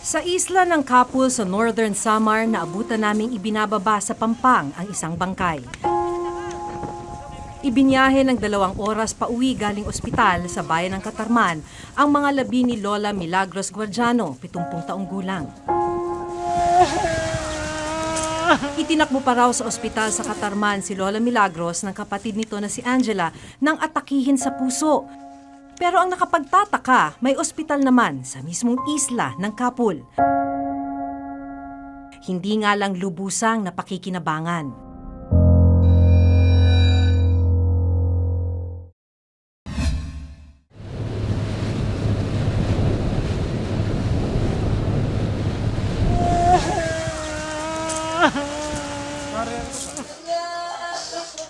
Sa isla ng Kapul sa Northern Samar, naabutan naming ibinababa sa Pampang ang isang bangkay. Ibinyahe ng 2 oras pa uwi galing ospital sa bayan ng Katarman ang mga labi ni Lola Milagros Guardiano, 70 taong gulang. Itinakbo pa raw sa ospital sa Katarman si Lola Milagros ng kapatid nito na si Angela nang atakihin sa puso. Pero ang nakapagtataka, may ospital naman sa mismong isla ng Kapul. Hindi nga lang lubusang napakikinabangan.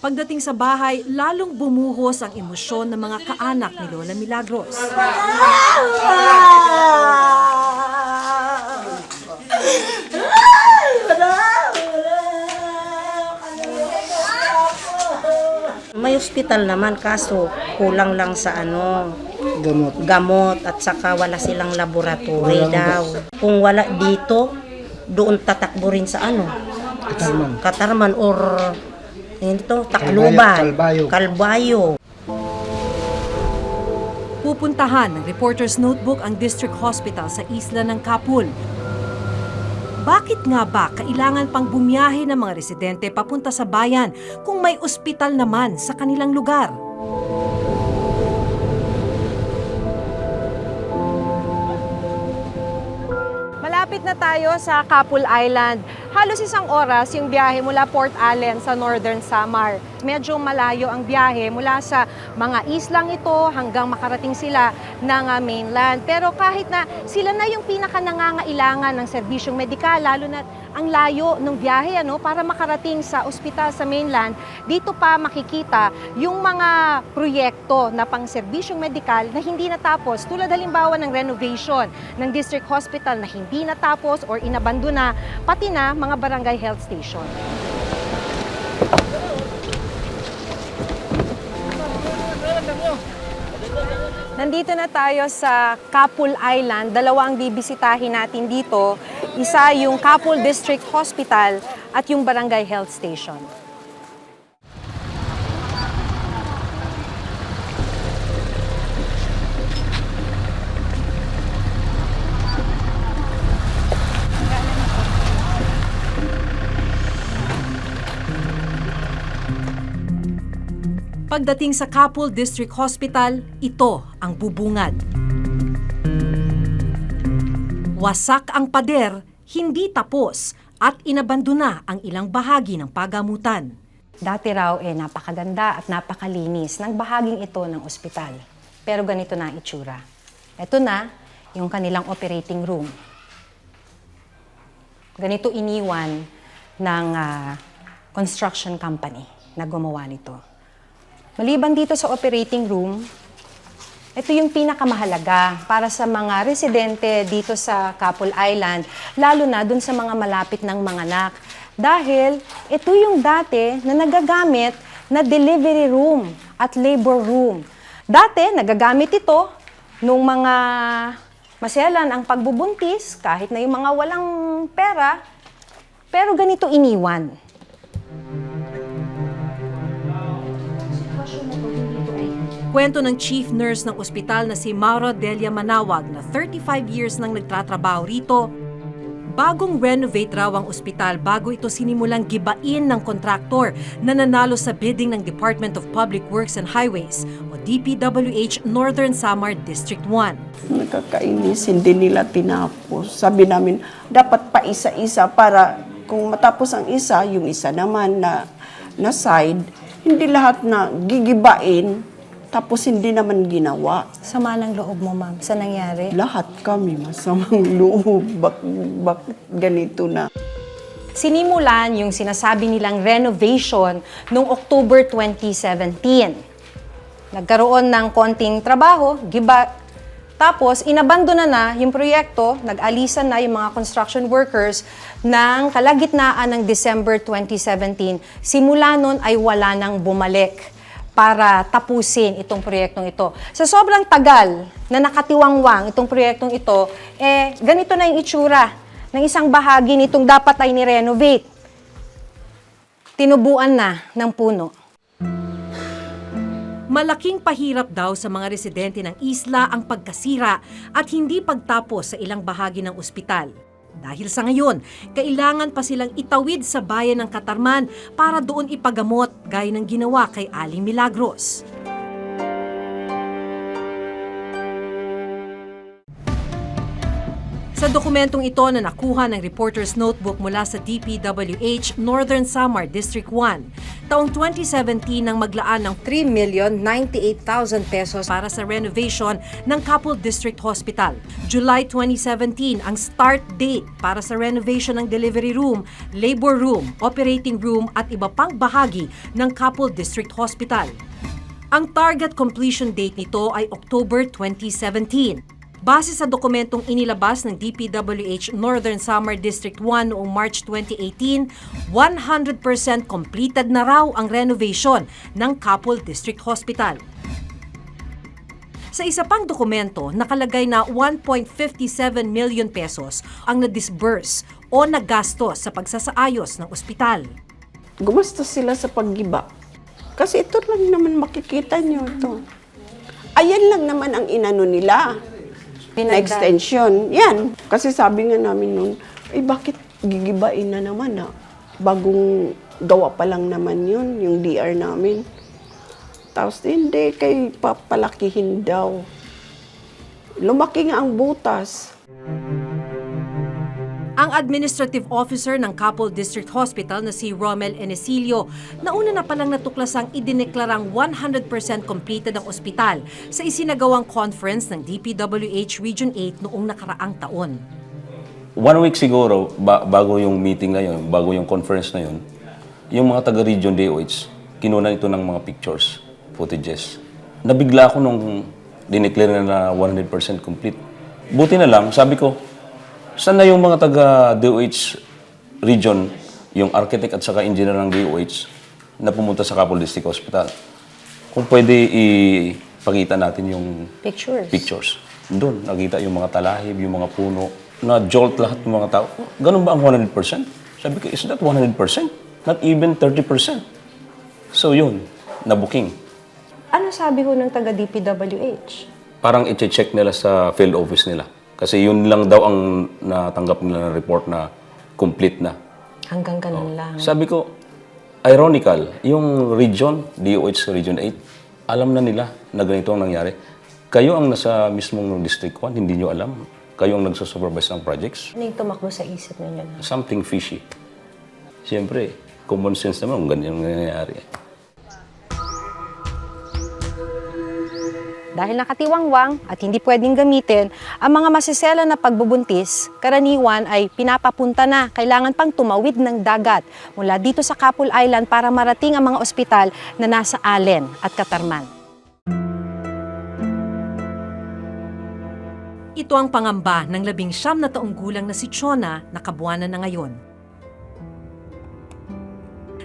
Pagdating sa bahay, lalong bumuhos ang emosyon ng mga kaanak ni Lola Milagros. May ospital naman kaso kulang lang sa gamot at saka wala silang laboratory daw. Kung wala dito, doon tatakbo rin sa Katarman or Tacloban, Calbayo. Pupuntahan ng Reporter's Notebook ang District Hospital sa isla ng Kapul. Bakit nga ba kailangan pang bumiyahe ng mga residente papunta sa bayan kung may ospital naman sa kanilang lugar? Malapit na tayo sa Kapul Island. Halos 1 oras yung biyahe mula Port Allen sa Northern Samar. Medyo malayo ang biyahe mula sa mga islang ito hanggang makarating sila ng mainland. Pero kahit na sila na yung pinaka-nangangailangan ng serbisyong medikal, lalo na ang layo ng biyahe para makarating sa ospital sa mainland, dito pa makikita yung mga proyekto na pang-serbisyong medikal na hindi natapos. Tulad halimbawa ng renovation ng District Hospital na hindi natapos or inabandona, pati na mga barangay health station. Nandito na tayo sa Kapul Island. 2 ang bibisitahin natin dito. Isa yung Kapul District Hospital at yung barangay health station. Pagdating sa Kapul District Hospital, ito ang bubungad. Wasak ang pader, hindi tapos, at inabandona ang ilang bahagi ng pagamutan. Dati raw napakaganda at napakalinis ng bahaging ito ng ospital. Pero ganito na ang itsura. Ito na yung kanilang operating room. Ganito iniwan ng construction company na gumawa nito. Maliban dito sa operating room, ito yung pinakamahalaga para sa mga residente dito sa Kapul Island, lalo na dun sa mga malapit ng manganak. Dahil ito yung dati na nagagamit na delivery room at labor room. Dati nagagamit ito nung mga maselan ang pagbubuntis, kahit na yung mga walang pera, pero ganito iniwan. Kwento ng chief nurse ng ospital na si Maura Delia Manawag na 35 years nang nagtatrabaho rito, bagong renovate raw ang ospital bago ito sinimulang gibain ng kontraktor na nanalo sa bidding ng Department of Public Works and Highways o DPWH Northern Samar District 1. Nakakainis, hindi nila tinapos. Sabi namin, dapat pa isa-isa para kung matapos ang isa, yung isa naman na side, hindi lahat na gigibain. Tapos hindi naman ginawa. Sama ng loob mo, ma'am, sa nangyari? Lahat kami masamang loob. Bakit ganito na? Sinimulan yung sinasabi nilang renovation noong October 2017. Nagkaroon ng konting trabaho, giba. Tapos, inabandona na yung proyekto, nag-alisan na yung mga construction workers ng kalagitnaan ng December 2017. Simula nun ay wala nang bumalik. para tapusin itong proyektong ito. Sa sobrang tagal na nakatiwangwang itong proyektong ito, ganito na yung itsura ng isang bahagi nitong dapat ay ni-renovate. Tinubuan na ng puno. Malaking pahirap daw sa mga residente ng isla ang pagkasira at hindi pagtapos sa ilang bahagi ng ospital. Dahil sa ngayon, kailangan pa silang itawid sa bayan ng Katarman para doon ipagamot gaya ng ginawa kay Aling Milagros. Sa dokumentong ito na nakuha ng reporter's notebook mula sa DPWH Northern Samar District 1, taong 2017 nang maglaan ng 3,098,000 pesos para sa renovation ng Kapul District Hospital. July 2017 ang start date para sa renovation ng delivery room, labor room, operating room at iba pang bahagi ng Kapul District Hospital. Ang target completion date nito ay October 2017. Base sa dokumentong inilabas ng DPWH Northern Samar District 1 noong March 2018, 100% completed na raw ang renovation ng Kapul District Hospital. Sa isa pang dokumento, nakalagay na 1.57 million pesos ang na-disburse o nagastos sa pagsasaayos ng ospital. Gumastos sila sa paggiba. Kasi ito lang naman makikita nyo ito. Ayan lang naman ang inano nila. Na extension. Yan. Kasi sabi nga namin nun, bakit gigibain na naman bagong gawa pa lang naman yun, yung DR namin. Tapos hindi, kay papalakihin daw. Lumaki nga ang butas. Ang administrative officer ng Kapul District Hospital na si Romel Enesilio, nauna na palang natuklasang idineklarang 100% completed ang ospital sa isinagawang conference ng DPWH Region 8 noong nakaraang taon. 1 week siguro, bago yung meeting na yun, bago yung conference na yun, yung mga taga-region DOH, kinunan ito ng mga pictures, footages. Nabigla ako nung dineclare na 100% complete. Buti na lang, sabi ko, saan na yung mga taga-DOH region, yung architect at saka engineer ng DOH na pumunta sa Kapul District Hospital? Kung pwede ipakita natin yung pictures. Doon, nakita yung mga talahib, yung mga puno, na-jolt lahat ng mga tao. Ganun ba ang 100%? Sabi ko, is that 100%? Not even 30%. So yun, na-booking. Ano sabi ho ng taga-DPWH? Parang i-check nila sa field office nila. Kasi yun lang daw ang natanggap nila ng report na complete na. Hanggang ganun lang. Sabi ko, ironical, yung region, DOH Region 8, alam na nila na ganito ang nangyari. Kayo ang nasa mismong District 1, hindi nyo alam. Kayo ang nagsusupervise ng projects. Ano yung tumakbo sa isip ninyo? Something fishy. Siyempre, common sense naman kung ganyan ang nangyayari. Dahil nakatiwangwang at hindi pwedeng gamitin, ang mga masisela na pagbubuntis, karaniwan ay pinapapunta na, kailangan pang tumawid ng dagat mula dito sa Kapul Island para marating ang mga ospital na nasa Allen at Katarman. Ito ang pangamba ng 19 na taong gulang na si Chona na kabuwanan na ngayon.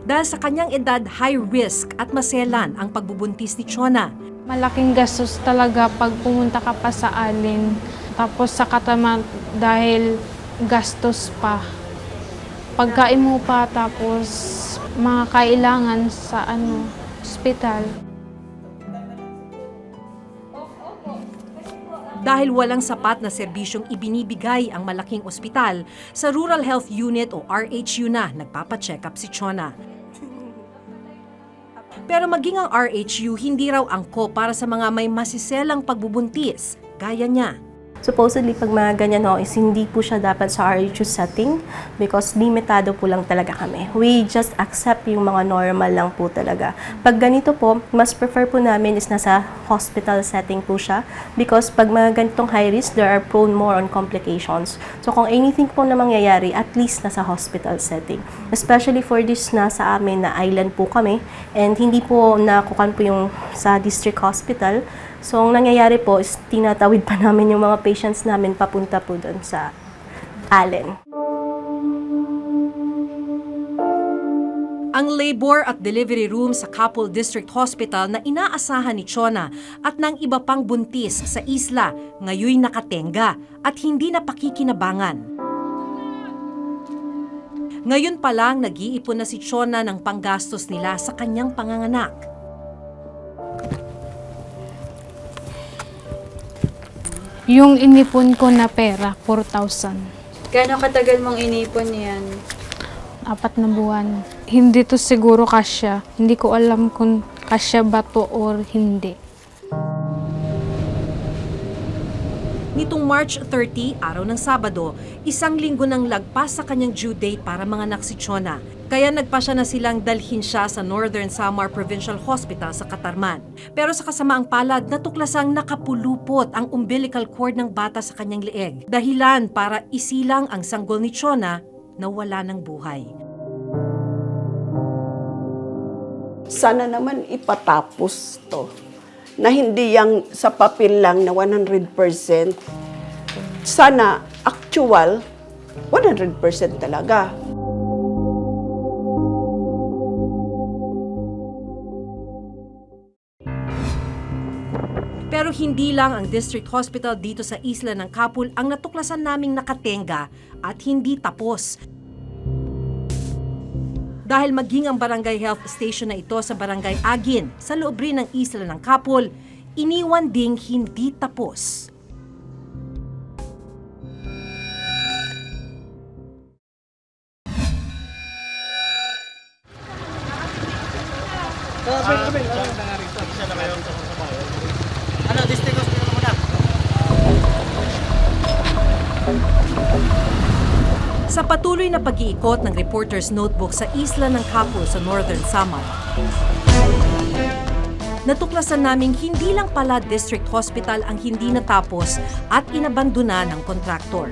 Dahil sa kanyang edad, high risk at maselan ang pagbubuntis ni Chona. Malaking gastos talaga pag pumunta ka pa sa Allen. Tapos sa Katarman dahil gastos pa. Pagkain mo pa tapos mga kailangan sa ospital. Dahil walang sapat na serbisyong ibinibigay ang malaking ospital, sa Rural Health Unit o RHU na nagpapacheck up si Chona. Pero maging ang RHU hindi raw angko para sa mga may masiselang pagbubuntis, gaya niya. Supposedly, pag mga ganyan is hindi po siya dapat sa RHU setting because limitado po lang talaga kami. We just accept yung mga normal lang po talaga. Pag ganito po, mas prefer po namin is nasa hospital setting po siya because pag mga ganitong high risk, there are prone more on complications. So kung anything po na mangyayari, at least nasa hospital setting. Especially for this na sa amin na island po kami and hindi po nakukan po yung sa district hospital. So, ang nangyayari po is tinatawid pa namin yung mga patients namin papunta po doon sa Allen. Ang labor at delivery room sa Kapul District Hospital na inaasahan ni Chona at ng iba pang buntis sa isla ngayon nakatenga at hindi na pakikinabangan. Ngayon pa lang nag-iipon na si Chona ng panggastos nila sa kanyang panganganak. Yung inipon ko na pera, 4,000. Gano'ng katagal mong inipon yan? 4 na buwan. Hindi to siguro kasya. Hindi ko alam kung kasya ba to or hindi. Nitong March 30, araw ng Sabado, 1 linggo nang lagpas sa kanyang due date para manganak si Chona. Kaya nagpasya na silang dalhin siya sa Northern Samar Provincial Hospital sa Katarman. Pero sa kasamaang palad, natuklasang nakapulupot ang umbilical cord ng bata sa kanyang leeg. Dahilan para isilang ang sanggol ni Chona na wala ng buhay. Sana naman ipatapos to. Na hindi yang sa papel lang na 100%. Sana actual 100% talaga. Pero hindi lang ang district hospital dito sa isla ng Kapul ang natuklasan naming nakatenga at hindi tapos. Dahil maging ang barangay health station na ito sa barangay Agin sa loob rin ng isla ng Kapul, iniwan ding hindi tapos. Sa patuloy na pag-iikot ng Reporter's Notebook sa isla ng Kapul sa Northern Samar, natuklasan naming hindi lang pala District Hospital ang hindi natapos at inabandona ng kontraktor.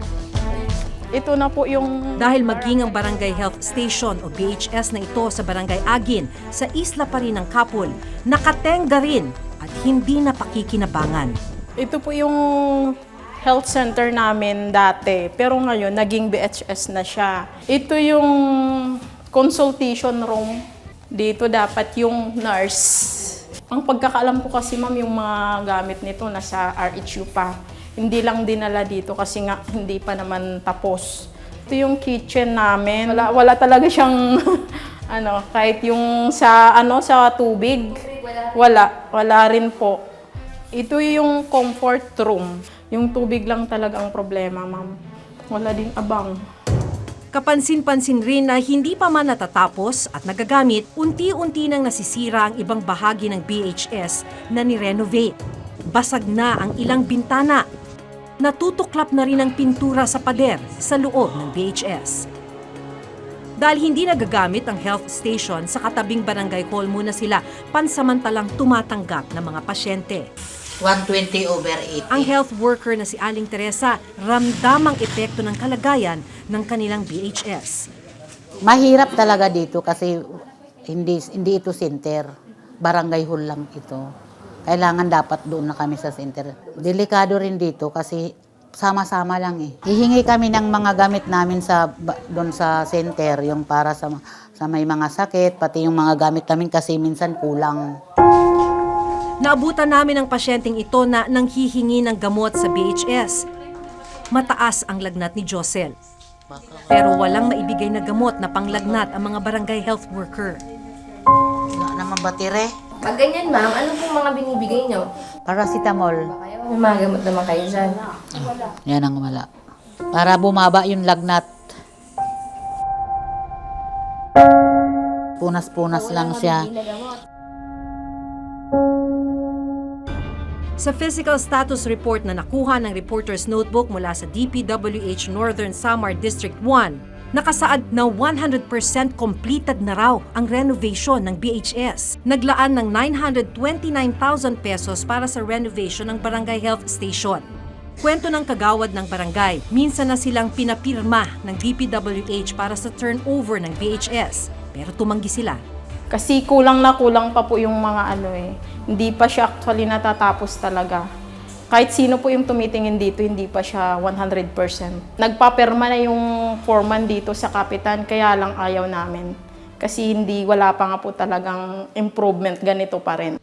Ito na po yung... Dahil maging ang Barangay Health Station o BHS na ito sa Barangay Agin sa isla pa rin ng Kapul, nakatenga rin at hindi na pakikinabangan. Ito po yung health center namin dati, pero ngayon naging BHS na siya. Ito yung consultation room. Dito dapat yung nurse. Ang pagkakaalam ko kasi ma'am, yung mga gamit nito nasa RHU pa. Hindi lang dinala dito kasi nga hindi pa naman tapos. Ito yung kitchen namin. Wala talaga siyang kahit yung sa sa tubig. Wala rin po. Ito yung comfort room. Yung tubig lang talaga ang problema, ma'am. Wala ding abang. Kapansin-pansin rin na hindi pa man natatapos at nagagamit, unti-unti nang nasisira ang ibang bahagi ng BHS na ni-renovate. Basag na ang ilang bintana. Natutuklap na rin ang pintura sa pader sa loob ng BHS. Dahil hindi nagagamit ang health station sa katabing barangay hall, muna sila pansamantalang tumatanggap ng mga pasyente. 120/80. Ang health worker na si Aling Teresa ramdam ang epekto ng kalagayan ng kanilang BHS. Mahirap talaga dito kasi hindi ito center. Barangay hall lang ito. Kailangan dapat doon na kami sa center. Delikado rin dito kasi sama-sama lang eh. Hihingi kami ng mga gamit namin doon sa center, yung para sa may mga sakit, pati yung mga gamit namin kasi minsan kulang. Naabutan namin ang pasyenteng ito na nanghihingi ng gamot sa BHS. Mataas ang lagnat ni Josel. Pero walang maibigay na gamot na panglagnat ang mga barangay health worker. Wala naman batire. Pag ganyan, ma'am, ano pong mga binibigay nyo? Paracetamol. May mga gamot naman kayo dyan. Yan ang wala. Para bumaba yung lagnat. Punas-punas lang siya. Sa physical status report na nakuha ng Reporter's Notebook mula sa DPWH Northern Samar District 1, nakasaad na 100% completed na raw ang renovation ng BHS. Naglaan ng 929,000 pesos para sa renovation ng Barangay Health Station. Kwento ng kagawad ng barangay, minsan na silang pinapirma ng DPWH para sa turnover ng BHS, pero tumanggi sila. Kasi kulang pa po yung mga Hindi pa siya actually natatapos talaga. Kahit sino po yung tumitingin dito, hindi pa siya 100%. Nagpaperma na yung foreman dito sa kapitan, kaya lang ayaw namin. Kasi wala pa nga po talagang improvement, ganito pa rin.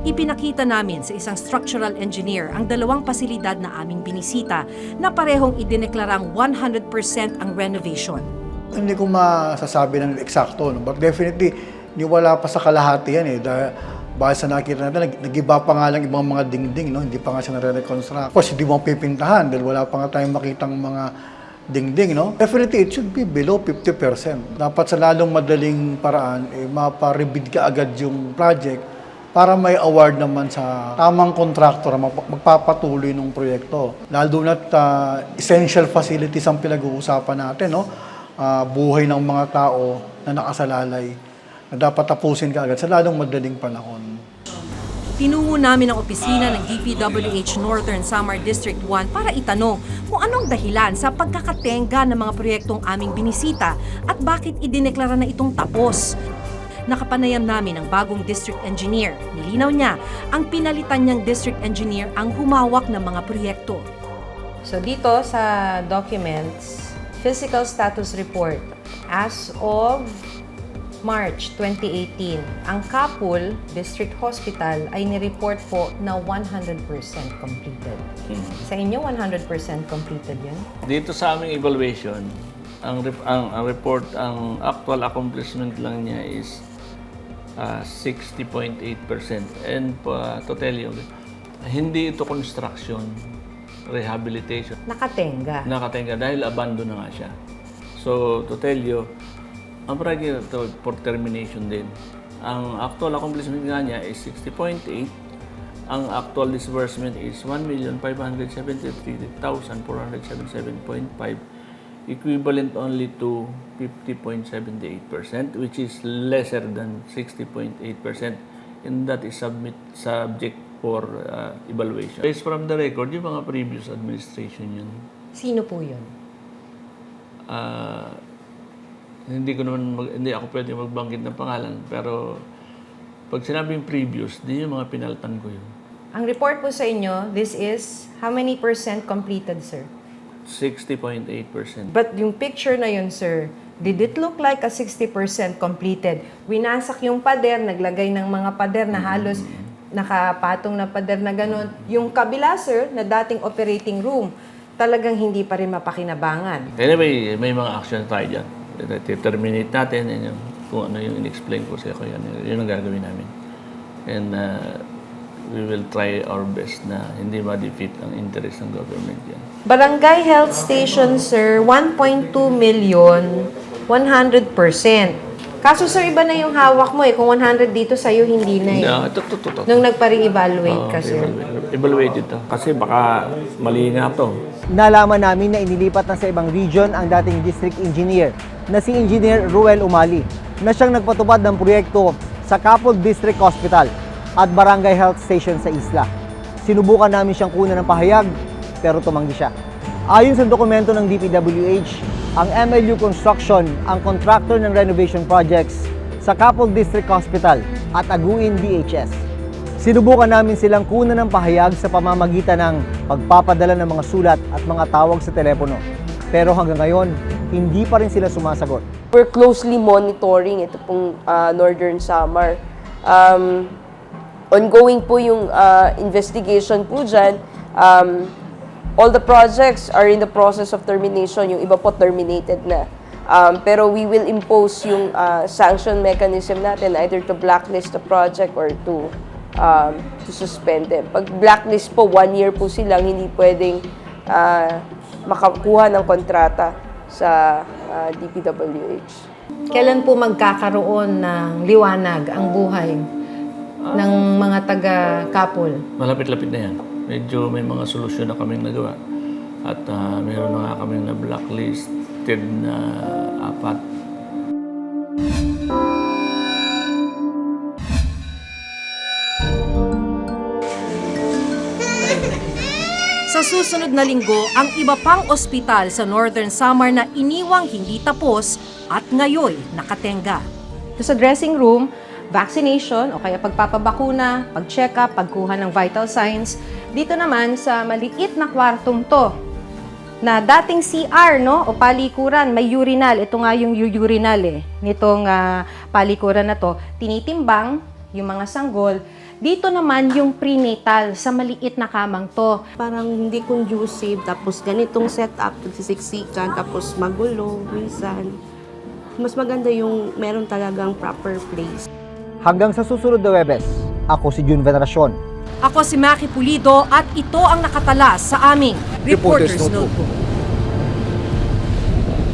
Ipinakita namin sa isang structural engineer ang dalawang pasilidad na aming binisita na parehong idineklarang 100% ang renovation. Hindi ko masasabi ng eksakto, no? But definitely, wala pa sa kalahati yan eh. Dahil sa nakita natin, nag-iba pa nga lang ibang mga dingding, no? Hindi pa nga siya nare-reconstruct. Of course, hindi mo pipintahan dahil wala pa nga tayong makitang mga dingding, no? Definitely, it should be below 50%. Dapat sa lalong madaling paraan, maparebid ka agad yung project para may award naman sa tamang kontraktor na magpapatuloy ng proyekto. Lalo na't essential facilities ang pinag-uusapan natin, no? Buhay ng mga tao na nakasalalay na dapat tapusin ka agad sa lalong madaling panahon. Tinungo namin ang opisina ng DPWH Northern Samar District 1 para itanong kung anong dahilan sa pagkakatenga ng mga proyektong aming binisita at bakit idineklara na itong tapos. Nakapanayam namin ang bagong district engineer. Nilinaw niya, ang pinalitan niyang district engineer ang humawak ng mga proyekto. So dito sa documents, physical status report as of March 2018, ang Kapul District Hospital ay nireport po na 100% completed. Sa inyo, 100% completed yun? Dito sa aming evaluation, ang report, ang actual accomplishment lang niya is 60.8%. And to tell you, hindi ito construction, rehabilitation. Nakatenga dahil abandon na nga siya. So, to tell you, ang project ito for termination din. Ang actual accomplishment nga niya is 60.8. Ang actual disbursement is 1,573,477.5, equivalent only to 50.78%, which is lesser than 60.8%, and that is subject for evaluation. Based from the record, yung mga previous administration yun. Sino po yun? Hindi ako pwede magbanggit ng pangalan, pero pag sinabing previous, di yung mga pinaltan ko yun. Ang report po sa inyo, this is how many percent completed, sir? 60.8%. But yung picture na yun, sir, did it look like a 60% completed? Winasak yung pader, naglagay ng mga pader na halos nakapatong na pader na ganun. Yung kabila, sir, na dating operating room, talagang hindi pa rin mapakinabangan. Anyway, may mga action tayo dyan. Terminate natin, yun kung ano yung in-explain ko sa iyo, yun ang gagawin namin. And we will try our best na hindi ma-defeat ang interest ng government yan. Barangay Health Station, sir, 1.2 million, 100%. Kaso, sir, iba na yung hawak mo eh. Kung 100 dito sa'yo, hindi na eh. Ito. Nung nagpa-re-evaluate ka, sir. Evaluate ito. Kasi baka mali nga ito. Nalaman namin na inilipat na sa ibang region ang dating district engineer na si Engineer Ruel Umali na siyang nagpatupad ng proyekto sa Kapul District Hospital at Barangay Health Station sa isla. Sinubukan namin siyang kunan ng pahayag pero tumanggi siya. Ayon sa dokumento ng DPWH, ang MLU Construction ang contractor ng renovation projects sa Kapul District Hospital at Aguin DHS. Sinubukan namin silang kunan ng pahayag sa pamamagitan ng pagpapadala ng mga sulat at mga tawag sa telepono. Pero hanggang ngayon, hindi pa rin sila sumasagot. We're closely monitoring ito pong Northern Samar. Ongoing po yung investigation po dyan. All the projects are in the process of termination. Yung iba po terminated na. Pero we will impose yung sanction mechanism natin either to blacklist the project or to suspend them. Pag blacklist po, 1 year po silang hindi pwedeng makakuha ng kontrata sa DPWH. Kailan po magkakaroon ng liwanag ang buhay ng mga taga-Kapul? Malapit-lapit na yan. Medyo may mga solusyon na kaming nagawa. At meron na nga kaming na-blacklisted na 4. Sa susunod na linggo, ang iba pang ospital sa Northern Samar na iniwang hindi tapos at ngayon nakatenga. Sa dressing room, vaccination o kaya pagpapabakuna, pag-check-up, pagkuha ng vital signs. Dito naman sa maliit na kwartong to, na dating CR, no, o palikuran, may urinal. Ito nga yung urinal nitong palikuran na to, tinitimbang yung mga sanggol. Dito naman yung prenatal sa maliit na kamang to. Parang hindi conducive, tapos ganitong setup, nagsisiksikan, tapos magulo, minsan. Mas maganda yung meron talagang proper place. Hanggang sa susunod na Webes, ako si Jun Veneracion. Ako si Maki Pulido at ito ang nakatala sa aming Reporter's Notebook.